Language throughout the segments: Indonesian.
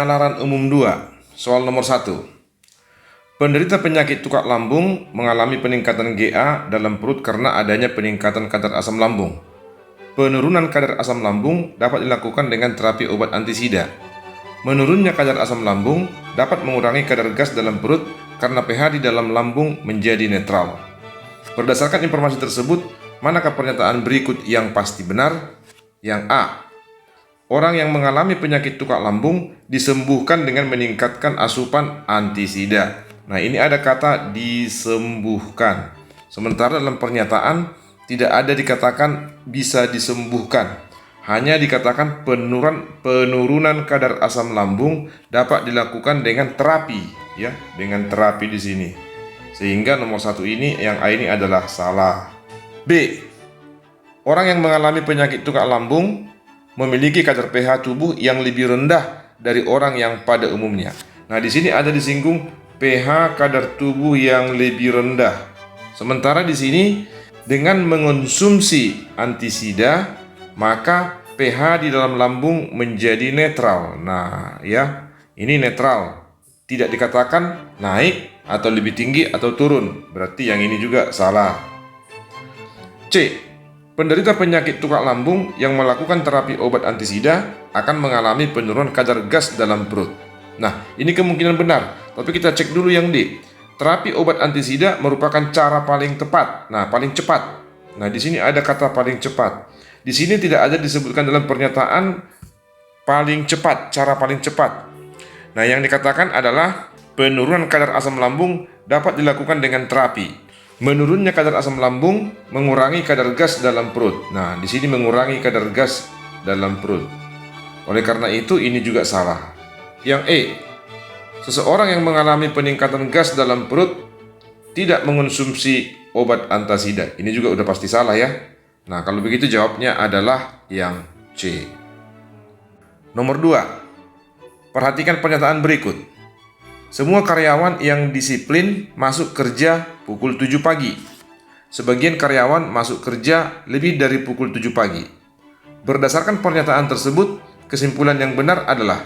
Penalaran umum 2. Soal nomor 1. Penderita penyakit tukak lambung mengalami peningkatan GA dalam perut karena adanya peningkatan kadar asam lambung. Penurunan kadar asam lambung dapat dilakukan dengan terapi obat antisida. Menurunnya kadar asam lambung dapat mengurangi kadar gas dalam perut karena pH di dalam lambung menjadi netral. Berdasarkan informasi tersebut, manakah pernyataan berikut yang pasti benar? Yang A. Orang yang mengalami penyakit tukak lambung disembuhkan dengan meningkatkan asupan antisida. Nah, ini ada kata disembuhkan. Sementara dalam pernyataan tidak ada dikatakan bisa disembuhkan. Hanya dikatakan penurunan kadar asam lambung dapat dilakukan dengan terapi, ya, dengan terapi di sini. Sehingga nomor 1 ini, yang A ini adalah salah. B. Orang yang mengalami penyakit tukak lambung memiliki kadar pH tubuh yang lebih rendah dari orang yang pada umumnya. Nah, di sini ada disinggung pH kadar tubuh yang lebih rendah. Sementara di sini dengan mengonsumsi antisida, maka pH di dalam lambung menjadi netral. Nah, ya, ini netral. Tidak dikatakan naik atau lebih tinggi atau turun. Berarti yang ini juga salah. C. Penderita penyakit tukak lambung yang melakukan terapi obat antisida akan mengalami penurunan kadar gas dalam perut. Nah, ini kemungkinan benar, tapi kita cek dulu yang D. Terapi obat antisida merupakan cara paling tepat, paling cepat. Nah, di sini ada kata paling cepat. Di sini tidak ada disebutkan dalam pernyataan paling cepat, cara paling cepat. Nah, yang dikatakan adalah penurunan kadar asam lambung dapat dilakukan dengan terapi. Menurunnya kadar asam lambung mengurangi kadar gas dalam perut. Nah, di sini mengurangi kadar gas dalam perut. Oleh karena itu, ini juga salah. Yang E. Seseorang yang mengalami peningkatan gas dalam perut tidak mengonsumsi obat antasida. Ini juga udah pasti salah, ya. Nah, kalau begitu jawabnya adalah yang C. Nomor 2. Perhatikan pernyataan berikut. Semua karyawan yang disiplin masuk kerja pukul 7 pagi. Sebagian karyawan masuk kerja lebih dari pukul 7 pagi. Berdasarkan pernyataan tersebut, kesimpulan yang benar adalah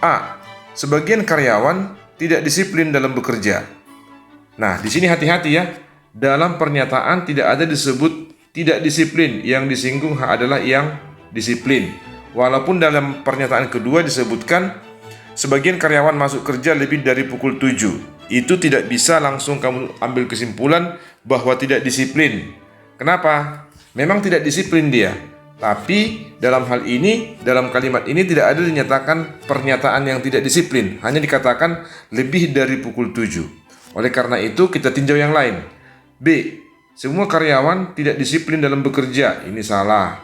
A. Sebagian karyawan tidak disiplin dalam bekerja. Nah, di sini hati-hati, ya. Dalam pernyataan tidak ada disebut tidak disiplin, yang disinggung adalah yang disiplin. Walaupun dalam pernyataan kedua disebutkan sebagian karyawan masuk kerja lebih dari pukul 7. Itu tidak bisa langsung kamu ambil kesimpulan bahwa tidak disiplin. Kenapa? Memang tidak disiplin dia. Tapi dalam hal ini, dalam kalimat ini tidak ada dinyatakan pernyataan yang tidak disiplin. Hanya dikatakan lebih dari pukul 7. Oleh karena itu kita tinjau yang lain. B. Semua karyawan tidak disiplin dalam bekerja. Ini salah.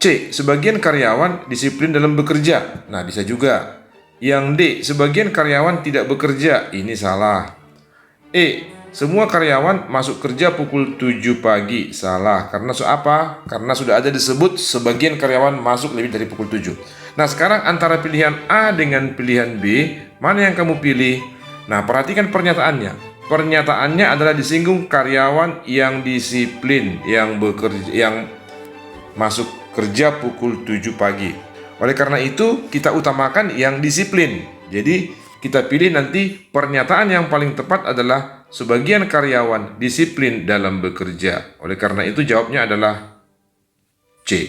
C. Sebagian karyawan disiplin dalam bekerja. Nah, bisa juga. Yang D. Sebagian karyawan tidak bekerja. Ini salah. E. Semua karyawan masuk kerja pukul 7 pagi. Salah. Karena apa? Karena sudah ada disebut sebagian karyawan masuk lebih dari pukul 7. Nah, sekarang antara pilihan A dengan pilihan B, mana yang kamu pilih? Nah, perhatikan pernyataannya. Pernyataannya adalah disinggung karyawan yang disiplin, yang bekerja, yang masuk kerja pukul 7 pagi. Oleh karena itu, kita utamakan yang disiplin. Jadi, kita pilih nanti pernyataan yang paling tepat adalah sebagian karyawan disiplin dalam bekerja. Oleh karena itu, jawabnya adalah C.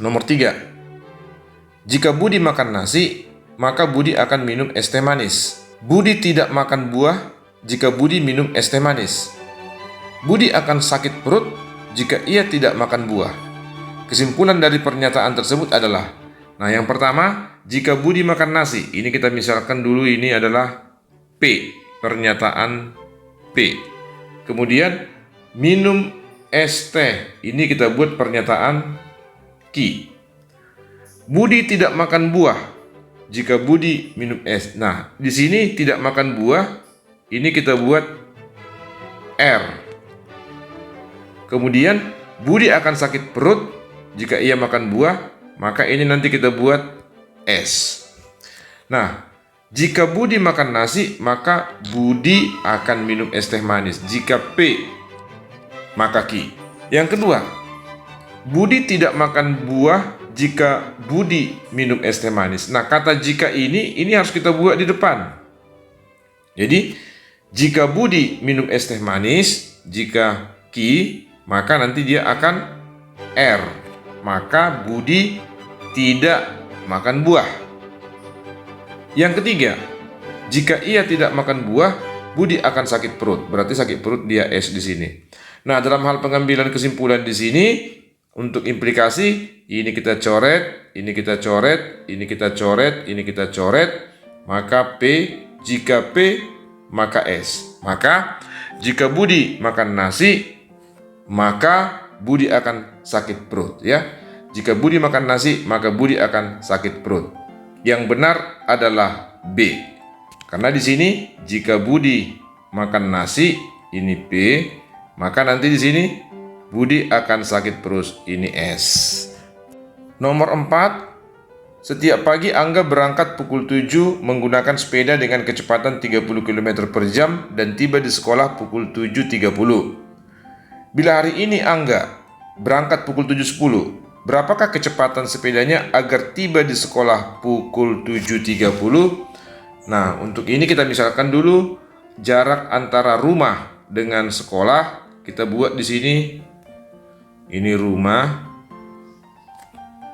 Nomor 3. Jika Budi makan nasi, maka Budi akan minum es teh manis. Budi tidak makan buah jika Budi minum es teh manis. Budi akan sakit perut jika ia tidak makan buah. Kesimpulan dari pernyataan tersebut adalah, nah, yang pertama, jika Budi makan nasi, ini kita misalkan dulu ini adalah P, pernyataan P. Kemudian minum es teh, ini kita buat pernyataan Q. Budi tidak makan buah jika Budi minum es. Nah, di sini tidak makan buah, ini kita buat R. Kemudian Budi akan sakit perut jika ia makan buah, maka ini nanti kita buat S. Nah, jika Budi makan nasi, maka Budi akan minum es teh manis. Jika P, maka Q. Yang kedua, Budi tidak makan buah jika Budi minum es teh manis. Nah, kata jika ini harus kita buat di depan. Jadi, jika Budi minum es teh manis, jika Ki, maka nanti dia akan R. Maka Budi tidak makan buah. Yang ketiga, jika ia tidak makan buah, Budi akan sakit perut. Berarti sakit perut dia S di sini. Nah, dalam hal pengambilan kesimpulan di sini, untuk implikasi, ini kita coret, ini kita coret, ini kita coret, ini kita coret, maka P, jika P, maka S. Maka, jika Budi makan nasi, maka Budi akan sakit perut, ya. Jika Budi makan nasi, maka Budi akan sakit perut. Yang benar adalah B. Karena di sini, jika Budi makan nasi, ini P, maka nanti di sini Budi akan sakit perut, ini S. Nomor 4, setiap pagi Angga berangkat pukul 7 menggunakan sepeda dengan kecepatan 30 km per jam dan tiba di sekolah pukul 7.30. Bila hari ini Angga berangkat pukul 7.10, berapakah kecepatan sepedanya agar tiba di sekolah pukul 7.30? Nah, untuk ini kita misalkan dulu jarak antara rumah dengan sekolah. Kita buat di sini. Ini rumah,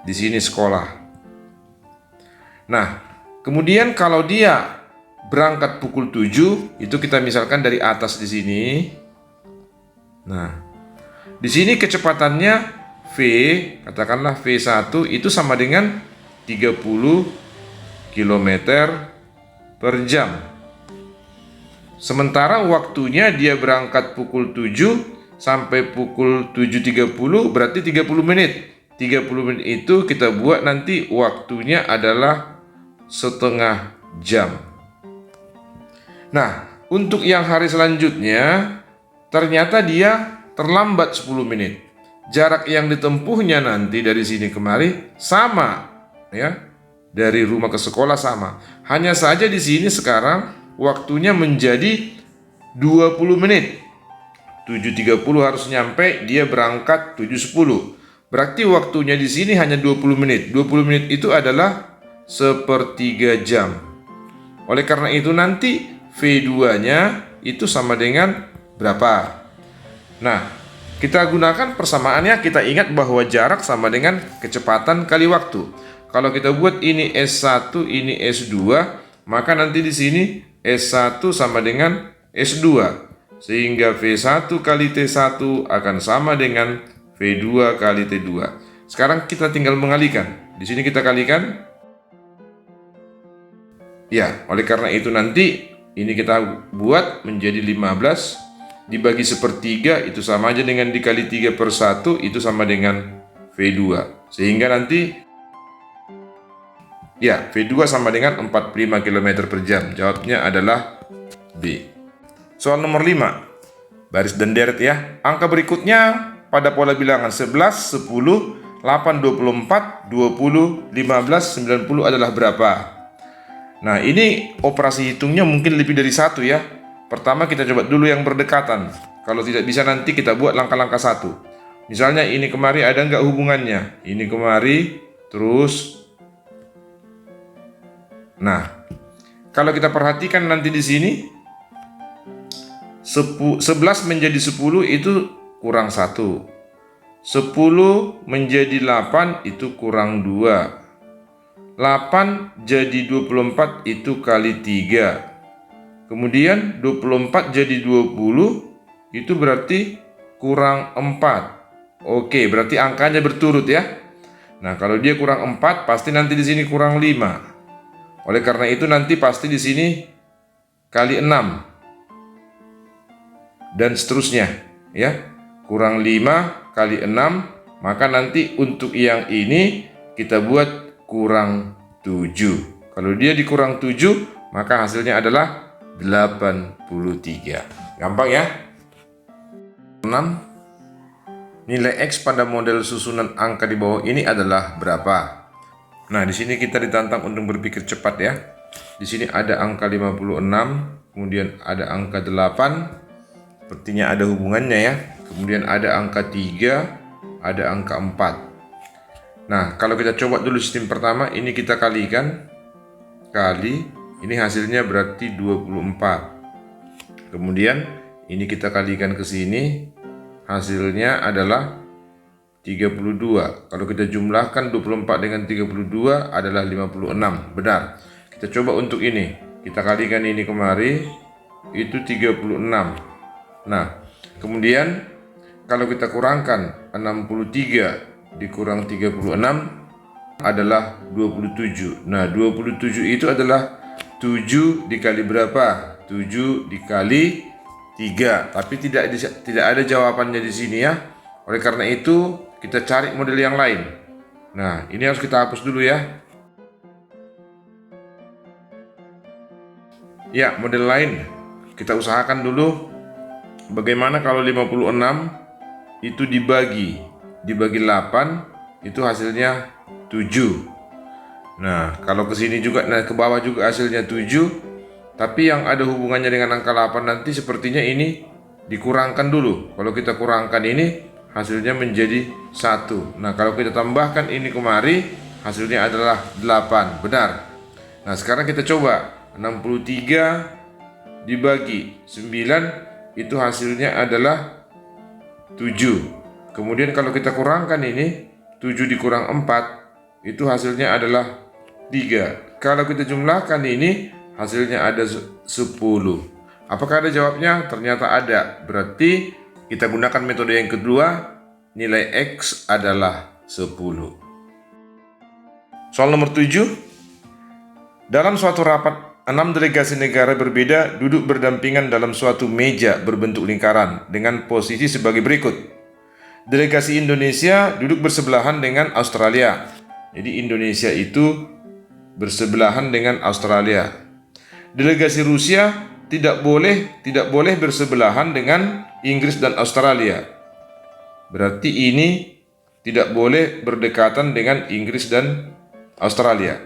di sini sekolah. Nah, kemudian kalau dia berangkat pukul 7, itu kita misalkan dari atas di sini. Nah, di sini kecepatannya V, katakanlah V1 itu sama dengan 30 km per jam. Sementara waktunya dia berangkat pukul 7 sampai pukul 7.30, berarti 30 menit. 30 menit itu kita buat nanti waktunya adalah setengah jam. Nah, untuk yang hari selanjutnya, ternyata dia terlambat 10 menit. Jarak yang ditempuhnya nanti dari sini kemari sama, ya. Dari rumah ke sekolah sama. Hanya saja di sini sekarang waktunya menjadi 20 menit. 7.30 harus nyampe, dia berangkat 7.10. Berarti waktunya di sini hanya 20 menit. 20 menit itu adalah sepertiga jam. Oleh karena itu nanti V2-nya itu sama dengan berapa? Nah, kita gunakan persamaannya, kita ingat bahwa jarak sama dengan kecepatan kali waktu. Kalau kita buat ini S1, ini S2, maka nanti di sini S1 sama dengan S2. Sehingga V1 kali T1 akan sama dengan V2 kali T2. Sekarang kita tinggal mengalihkan. Di sini kita kalikan. Ya, oleh karena itu nanti ini kita buat menjadi 15 dibagi sepertiga itu sama aja dengan dikali 3/1 itu sama dengan V2. Sehingga nanti ya, V2 sama dengan 45 km per jam. Jawabnya adalah B. Soal nomor 5, baris dan deret ya. Angka berikutnya pada pola bilangan 11, 10, 8, 24, 20, 15, 90 adalah berapa? Nah, ini operasi hitungnya mungkin lebih dari satu ya. Pertama kita coba dulu yang berdekatan. Kalau tidak bisa nanti kita buat langkah-langkah satu. Misalnya ini kemari ada nggak hubungannya? Ini kemari, terus. Nah, kalau kita perhatikan nanti di sini 11 menjadi 10 itu kurang 1. 10 menjadi 8 itu kurang 2. 8 jadi 24 itu kali 3. Kemudian 24 jadi 20 itu berarti kurang 4. Oke, berarti angkanya berturut ya. Nah, kalau dia kurang 4 pasti nanti di sini kurang 5. Oleh karena itu nanti pasti di sini kali 6. Dan seterusnya ya, kurang 5 kali 6, maka nanti untuk yang ini kita buat kurang 7. Kalau dia dikurang 7, maka hasilnya adalah 83. Gampang ya. 6. Nilai X pada model susunan angka di bawah ini adalah berapa? Nah, di sini kita ditantang untuk berpikir cepat ya. Di sini ada angka 56, kemudian ada angka 8. Sepertinya ada hubungannya ya. Kemudian ada angka 3, ada angka 4. Nah, kalau kita coba dulu sistem pertama, ini kita kalikan. Kali, ini hasilnya berarti 24. Kemudian, ini kita kalikan ke sini, hasilnya adalah 32. Kalau kita jumlahkan 24 dengan 32 adalah 56. Benar. Kita coba untuk ini. Kita kalikan ini kemari, itu 36. Nah, kemudian kalau kita kurangkan 63 dikurang 36 adalah 27. Nah, 27 itu adalah 7 dikali berapa? 7 dikali 3. Tapi tidak ada jawabannya di sini ya. Oleh karena itu, kita cari model yang lain. Nah, ini harus kita hapus dulu ya. Ya, model lain. Kita usahakan dulu bagaimana kalau 56 itu dibagi 8, itu hasilnya 7. Nah, kalau ke sini juga, nah ke bawah juga hasilnya 7. Tapi yang ada hubungannya dengan angka 8 nanti sepertinya ini dikurangkan dulu. Kalau kita kurangkan ini, hasilnya menjadi 1. Nah, kalau kita tambahkan ini kemari, hasilnya adalah 8. Benar. Nah, sekarang kita coba. 63 dibagi 9, itu hasilnya adalah 7. Kemudian kalau kita kurangkan ini, 7 dikurang 4, itu hasilnya adalah 3. Kalau kita jumlahkan ini, hasilnya ada 10. Apakah ada jawabnya? Ternyata ada. Berarti kita gunakan metode yang kedua, nilai X adalah 10. Soal nomor 7. Dalam suatu rapat, 6 delegasi negara berbeda duduk berdampingan dalam suatu meja berbentuk lingkaran dengan posisi sebagai berikut. Delegasi Indonesia duduk bersebelahan dengan Australia. Jadi Indonesia itu bersebelahan dengan Australia. Delegasi Rusia tidak boleh bersebelahan dengan Inggris dan Australia. Berarti ini tidak boleh berdekatan dengan Inggris dan Australia.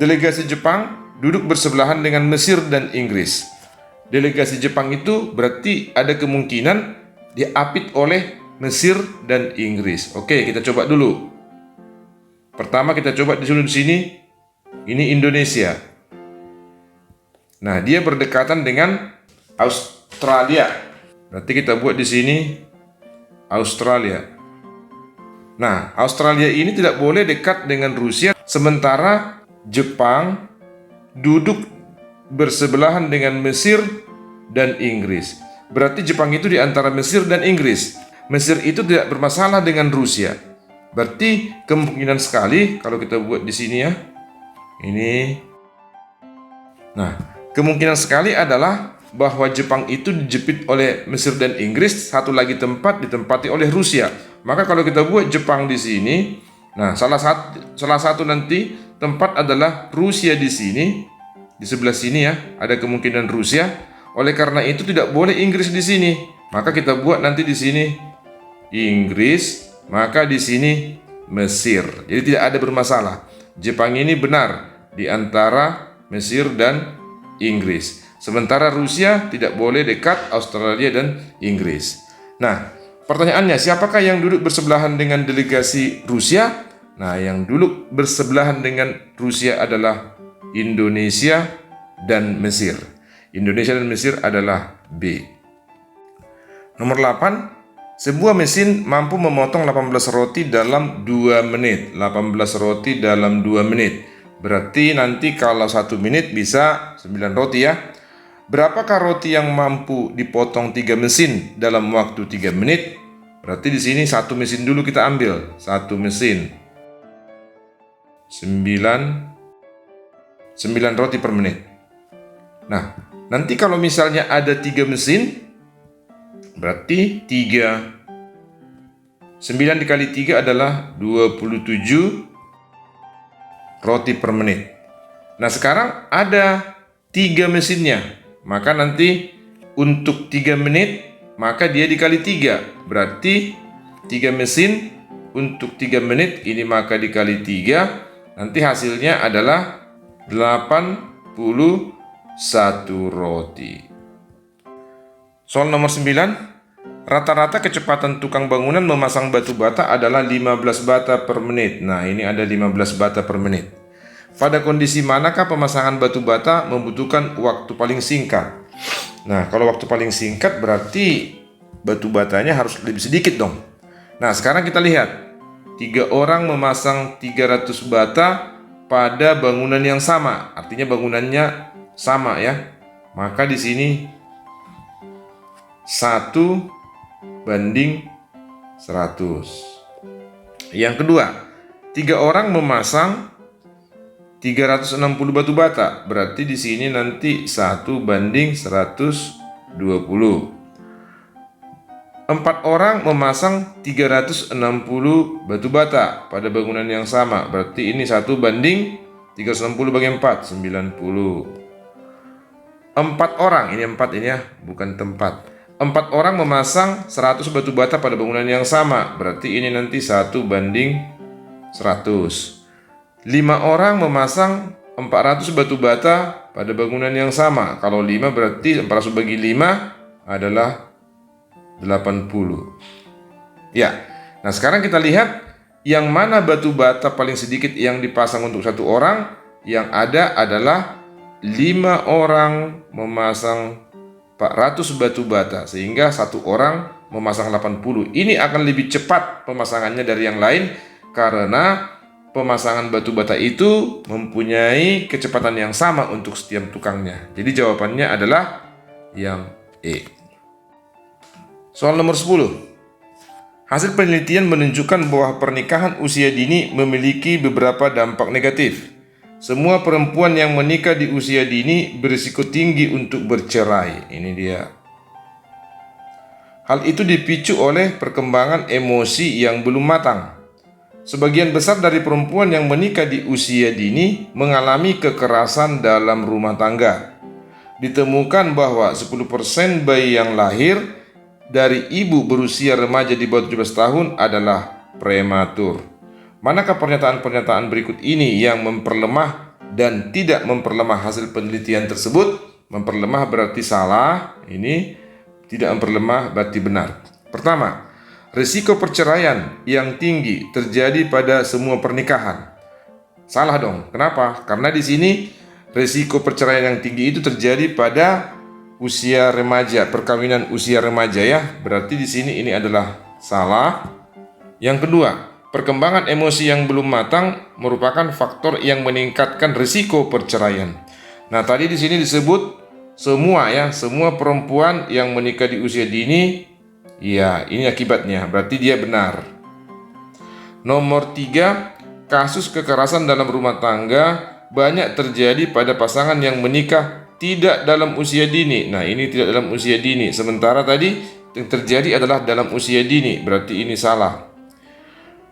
Delegasi Jepang duduk bersebelahan dengan Mesir dan Inggris. Delegasi Jepang itu berarti ada kemungkinan diapit oleh Mesir dan Inggris. Oke, kita coba dulu. Pertama kita coba di sini. Ini Indonesia. Nah, dia berdekatan dengan Australia. Berarti kita buat di sini Australia. Nah, Australia ini tidak boleh dekat dengan Rusia, sementara Jepang duduk bersebelahan dengan Mesir dan Inggris. Berarti Jepang itu di antara Mesir dan Inggris. Mesir itu tidak bermasalah dengan Rusia. Berarti kemungkinan sekali kalau kita buat di sini ya. Ini. Nah, kemungkinan sekali adalah bahwa Jepang itu dijepit oleh Mesir dan Inggris, satu lagi tempat ditempati oleh Rusia. Maka kalau kita buat Jepang di sini, nah salah satu nanti tempat adalah Rusia di sini, di sebelah sini ya, ada kemungkinan Rusia. Oleh karena itu tidak boleh Inggris di sini. Maka kita buat nanti di sini Inggris, maka di sini Mesir. Jadi tidak ada bermasalah. Jepang ini benar di antara Mesir dan Inggris. Sementara Rusia tidak boleh dekat Australia dan Inggris. Nah, pertanyaannya, siapakah yang duduk bersebelahan dengan delegasi Rusia? Nah, yang duduk bersebelahan dengan Rusia adalah Indonesia dan Mesir. Indonesia dan Mesir adalah B. Nomor 8. Sebuah mesin mampu memotong 18 roti dalam 2 menit. 18 roti dalam 2 menit. Berarti nanti kalau 1 menit bisa 9 roti ya. Berapakah roti yang mampu dipotong 3 mesin dalam waktu 3 menit? Berarti di sini 1 mesin dulu kita ambil. 1 mesin. 9 roti per menit. Nah, nanti kalau misalnya ada 3 mesin, berarti 9 dikali 3 adalah 27 roti per menit. Nah, sekarang ada 3 mesinnya. Maka nanti untuk 3 menit, maka dia dikali 3. Berarti 3 mesin untuk 3 menit, ini maka dikali 3. Nanti hasilnya adalah 81 roti. Soal nomor 9. Rata-rata kecepatan tukang bangunan memasang batu bata adalah 15 bata per menit. Nah, ini ada 15 bata per menit. Pada kondisi manakah pemasangan batu bata membutuhkan waktu paling singkat? Nah, kalau waktu paling singkat berarti batu batanya harus lebih sedikit dong. Nah, sekarang kita lihat. 3 orang memasang 300 bata pada bangunan yang sama. Artinya bangunannya sama ya. Maka di sini 1:100. Yang kedua, 3 orang memasang 360 batu bata. Berarti di sini nanti 1:120. 4 orang memasang 360 batu bata pada bangunan yang sama. Berarti ini 1:360 bagi 4, 90. 4 orang, ini 4 ini ya, bukan tempat. 4 orang memasang 100 batu bata pada bangunan yang sama. Berarti ini nanti 1:100. 5 orang memasang 400 batu bata pada bangunan yang sama. Kalau 5 berarti 400 bagi 5 adalah 80. Ya, nah sekarang kita lihat yang mana batu bata paling sedikit yang dipasang untuk 1 orang. Yang ada adalah 5 orang memasang 400 batu bata, sehingga 1 orang memasang 80. Ini akan lebih cepat pemasangannya dari yang lain karena pemasangan batu bata itu mempunyai kecepatan yang sama untuk setiap tukangnya. Jadi jawabannya adalah yang E. Soal nomor 10. Hasil penelitian menunjukkan bahwa pernikahan usia dini memiliki beberapa dampak negatif. Semua perempuan yang menikah di usia dini berisiko tinggi untuk bercerai. Ini dia. Hal itu dipicu oleh perkembangan emosi yang belum matang. Sebagian besar dari perempuan yang menikah di usia dini mengalami kekerasan dalam rumah tangga. Ditemukan bahwa 10% bayi yang lahir dari ibu berusia remaja di bawah 17 tahun adalah prematur. Manakah pernyataan-pernyataan berikut ini yang memperlemah dan tidak memperlemah hasil penelitian tersebut? Memperlemah berarti salah, ini tidak memperlemah berarti benar. Pertama, risiko perceraian yang tinggi terjadi pada semua pernikahan. Salah dong. Kenapa? Karena di sini risiko perceraian yang tinggi itu terjadi pada usia remaja, perkawinan usia remaja ya. Berarti di sini ini adalah salah. Yang kedua, perkembangan emosi yang belum matang merupakan faktor yang meningkatkan risiko perceraian. Nah, tadi di sini disebut semua perempuan yang menikah di usia dini, ya, ini akibatnya. Berarti dia benar. Nomor 3, kasus kekerasan dalam rumah tangga banyak terjadi pada pasangan yang menikah tidak dalam usia dini. Nah, ini tidak dalam usia dini. Sementara tadi yang terjadi adalah dalam usia dini. Berarti ini salah.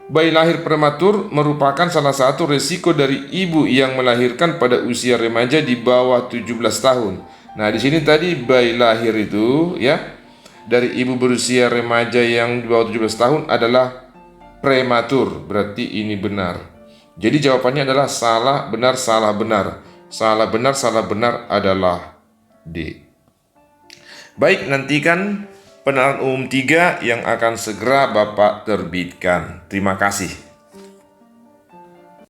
Bayi lahir prematur merupakan salah satu risiko dari ibu yang melahirkan pada usia remaja di bawah 17 tahun. Nah, di sini tadi bayi lahir itu ya dari ibu berusia remaja yang di bawah 17 tahun adalah prematur. Berarti ini benar. Jadi jawabannya adalah salah, benar, salah, benar. Salah, benar adalah D. Baik, nantikan penilaian umum 3 yang akan segera Bapak terbitkan. Terima kasih.